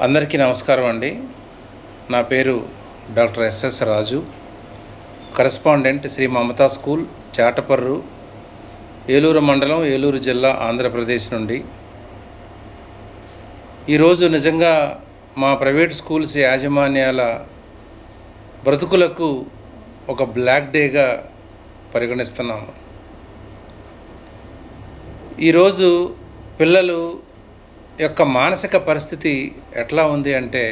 అందరికీ నమస్కారం అండి. నా పేరు డాక్టర్ ఎస్ఎస్ రాజు, కరెస్పాండెంట్ శ్రీ మమతా స్కూల్, చాటపర్రు, ఏలూరు మండలం, ఏలూరు జిల్లా, ఆంధ్రప్రదేశ్ నుండి. ఈరోజు నిజంగా మా ప్రైవేట్ స్కూల్స్ యాజమాన్యాల బ్రతుకులకు ఒక బ్లాక్ డేగా పరిగణిస్తున్నాము. ఈరోజు పిల్లలు యొక్క మానసిక పరిస్థితి ఎట్లా ఉంది అంటే,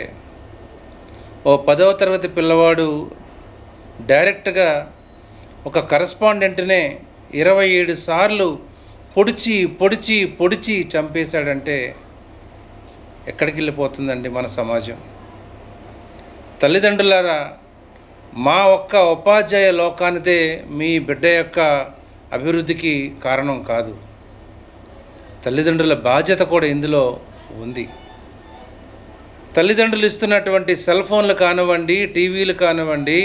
ఓ 10వ తరగతి పిల్లవాడు డైరెక్ట్గా ఒక కరెస్పాండెంట్నే 27 సార్లు పొడిచి చంపేశాడంటే ఎక్కడికి వెళ్ళిపోతుందండి మన సమాజం? తల్లిదండ్రులారా, మా ఒక్క ఉపాధ్యాయ లోకానిదే మీ బిడ్డ యొక్క అభివృద్ధికి కారణం కాదు. తల్లిదండ్రుల బాధ్యత కూడా ఇందులో ఉంది. తల్లిదండ్రులు ఇస్తున్నటువంటి సెల్ ఫోన్లు కానివ్వండి, టీవీలు కానివ్వండి,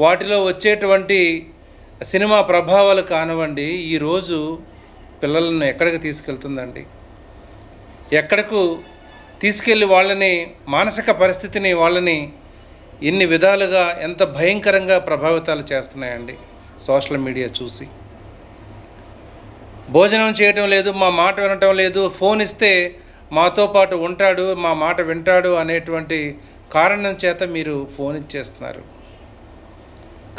వాటిలో వచ్చేటువంటి సినిమా ప్రభావాలు కానివ్వండి, ఈరోజు పిల్లలను ఎక్కడికి తీసుకెళ్తుందండి? ఎక్కడకు తీసుకెళ్ళి వాళ్ళని మానసిక పరిస్థితిని, వాళ్ళని ఎన్ని విధాలుగా, ఎంత భయంకరంగా ప్రభావితాలు చేస్తున్నాయండి సోషల్ మీడియా చూసి. భోజనం చేయటం లేదు, మా మాట వినటం లేదు, ఫోన్ ఇస్తే మాతో పాటు ఉంటాడు, మా మాట వింటాడు అనేటువంటి కారణం చేత మీరు ఫోన్ ఇచ్చేస్తున్నారు.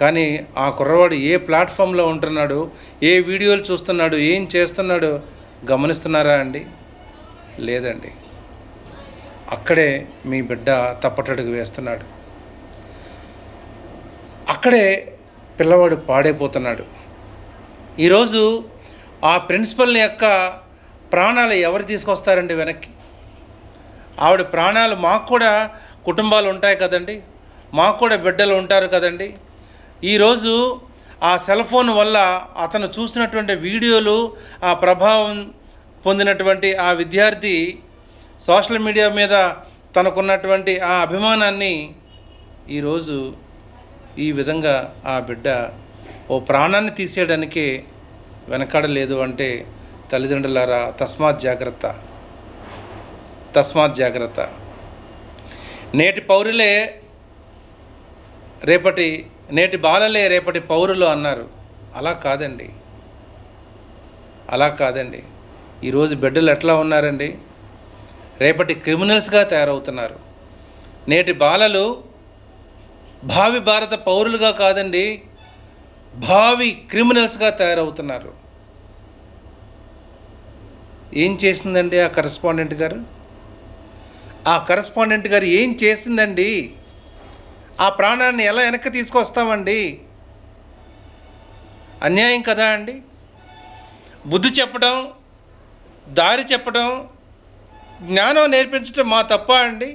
కానీ ఆ కుర్రవాడు ఏ ప్లాట్ఫామ్లో ఉంటున్నాడు, ఏ వీడియోలు చూస్తున్నాడు, ఏం చేస్తున్నాడో గమనిస్తున్నారా అండి? లేదండి. అక్కడే మీ బిడ్డ తప్పటడుగు వేస్తున్నాడు. అక్కడే పిల్లవాడు పాడైపోతున్నాడు. ఈరోజు ఆ ప్రిన్సిపల్ యొక్క ప్రాణాలు ఎవరు తీసుకొస్తారండి వెనక్కి? ఆవిడ ప్రాణాలు, మాకు కూడా కుటుంబాలు ఉంటాయి కదండి, మాకు కూడా బిడ్డలు ఉంటారు కదండి. ఈరోజు ఆ సెల్ ఫోన్ వల్ల అతను చూసినటువంటి వీడియోలు, ఆ ప్రభావం పొందినటువంటి ఆ విద్యార్థి సోషల్ మీడియా మీద తనకున్నటువంటి ఆ అభిమానాన్ని ఈరోజు ఈ విధంగా ఆ బిడ్డ ఓ ప్రాణాన్ని తీసేయడానికే వెనకాడలేదు అంటే, తల్లిదండ్రులారా తస్మాత్ జాగ్రత్త. నేటి బాలలే రేపటి పౌరులు అన్నారు. అలా కాదండి. ఈరోజు బిడ్డలు ఎట్లా ఉన్నారండి? రేపటి క్రిమినల్స్గా తయారవుతున్నారు. నేటి బాలలు భావి భారత పౌరులుగా కాదండి, భావి క్రిమినల్స్గా తయారవుతున్నారు. ఏం చేసిందండి ఆ కరెస్పాండెంట్ గారు? ఏం చేసిందండి? ఆ ప్రాణాన్ని ఎలా వెనక్కి తీసుకొస్తామండి? అన్యాయం కదా అండి? బుద్ధి చెప్పడం, దారి చెప్పడం, జ్ఞానం నేర్పించడం మా తప్ప అండి?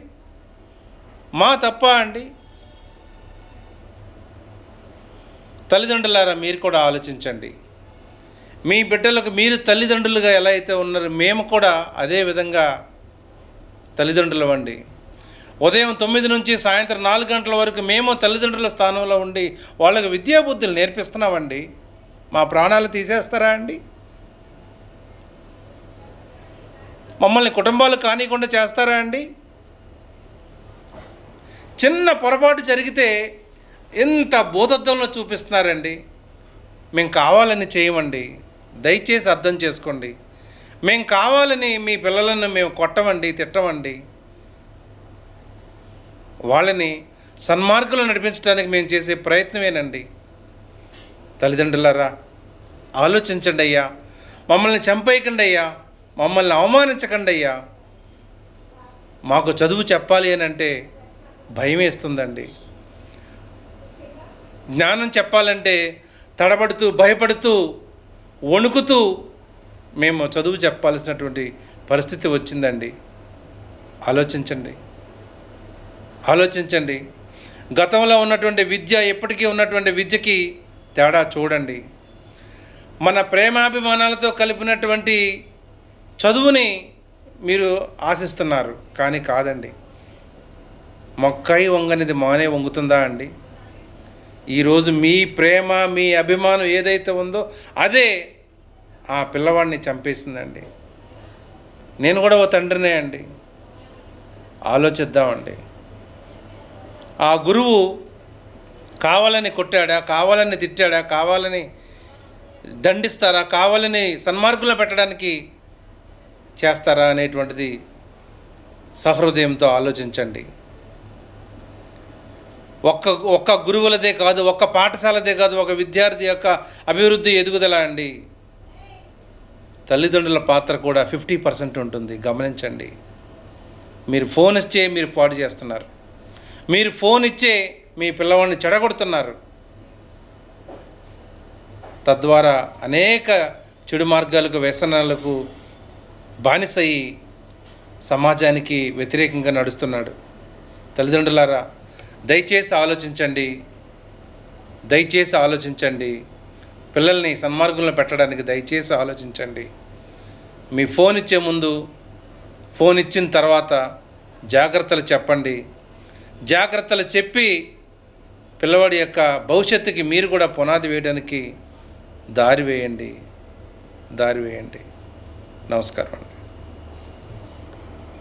తల్లిదండ్రులారా, మీరు కూడా ఆలోచించండి. మీ బిడ్డలకు మీరు తల్లిదండ్రులుగా ఎలా అయితే ఉన్నారో, మేము కూడా అదే విధంగా తల్లిదండ్రులు అండి. ఉదయం 9 నుంచి సాయంత్రం 4 గంటల వరకు మేము తల్లిదండ్రుల స్థానంలో ఉండి వాళ్ళకి విద్యాబుద్ధులు నేర్పిస్తున్నామండి. మా ప్రాణాలు తీసేస్తారా అండి? మమ్మల్ని కుటుంబాలు కానికుండా చేస్తారా అండి? చిన్న పొరపాటు జరిగితే ఎంత భూతద్దంలో చూపిస్తున్నారండి. మేము కావాలని చేయమండి, దయచేసి అర్థం చేసుకోండి. మేము కావాలని మీ పిల్లలను మేము కొట్టమండి, తిట్టమండి. వాళ్ళని సన్మార్గంలో నడిపించడానికి మేము చేసే ప్రయత్నమేనండి. తల్లిదండ్రులారా, ఆలోచించండి అయ్యా. మమ్మల్ని చంపేయకండి అయ్యా, మమ్మల్ని అవమానించకండి అయ్యా. మాకు చదువు చెప్పాలి అని అంటే భయం వేస్తుందండి. జ్ఞానం చెప్పాలంటే తడబడుతూ, భయపడుతూ, వణుకుతూ మేము చదువు చెప్పాల్సినటువంటి పరిస్థితి వచ్చిందండి. ఆలోచించండి. గతంలో ఉన్నటువంటి విద్య, ఎప్పటికీ ఉన్నటువంటి విద్యకి తేడా చూడండి. మన ప్రేమాభిమానాలతో కలిపినటువంటి చదువుని మీరు ఆశిస్తున్నారు, కానీ కాదండి. మొక్కై వంగనిది మానే వంగుతుందా అండి? ఈరోజు మీ ప్రేమ, మీ అభిమానం ఏదైతే ఉందో అదే ఆ పిల్లవాడిని చంపేసిందండి. నేను కూడా ఓ తండ్రినే అండి. ఆలోచిద్దామండి. ఆ గురువు కావాలని కొట్టాడా, కావాలని తిట్టాడా, కావాలని దండిస్తారా, కావాలని సన్మార్గంలో పెట్టడానికి చేస్తారా అనేటువంటిది సహృదయంతో ఆలోచించండి. ఒక్క గురువులదే కాదు, ఒక్క పాఠశాలదే కాదు, ఒక విద్యార్థి యొక్క అభివృద్ధి ఎదుగుదల అండి. తల్లిదండ్రుల పాత్ర కూడా 50% ఉంటుంది. గమనించండి. మీరు ఫోన్ ఇచ్చే మీరు పాడు చేస్తున్నారు. మీరు ఫోన్ ఇచ్చే మీ పిల్లవాడిని చెడగొడుతున్నారు. తద్వారా అనేక చెడు మార్గాలకు, వ్యసనాలకు బానిసయి సమాజానికి వ్యతిరేకంగా నడుస్తున్నాడు. తల్లిదండ్రులారా, దయచేసి ఆలోచించండి. పిల్లల్ని సన్మార్గంలో పెట్టడానికి దయచేసి ఆలోచించండి. మీ ఫోన్ ఇచ్చే ముందు, ఫోన్ ఇచ్చిన తర్వాత జాగ్రత్తలు చెప్పండి. జాగ్రత్తలు చెప్పి పిల్లవాడి యొక్క భవిష్యత్తుకి మీరు కూడా పునాది వేయడానికి దారి వేయండి. నమస్కారం అండి.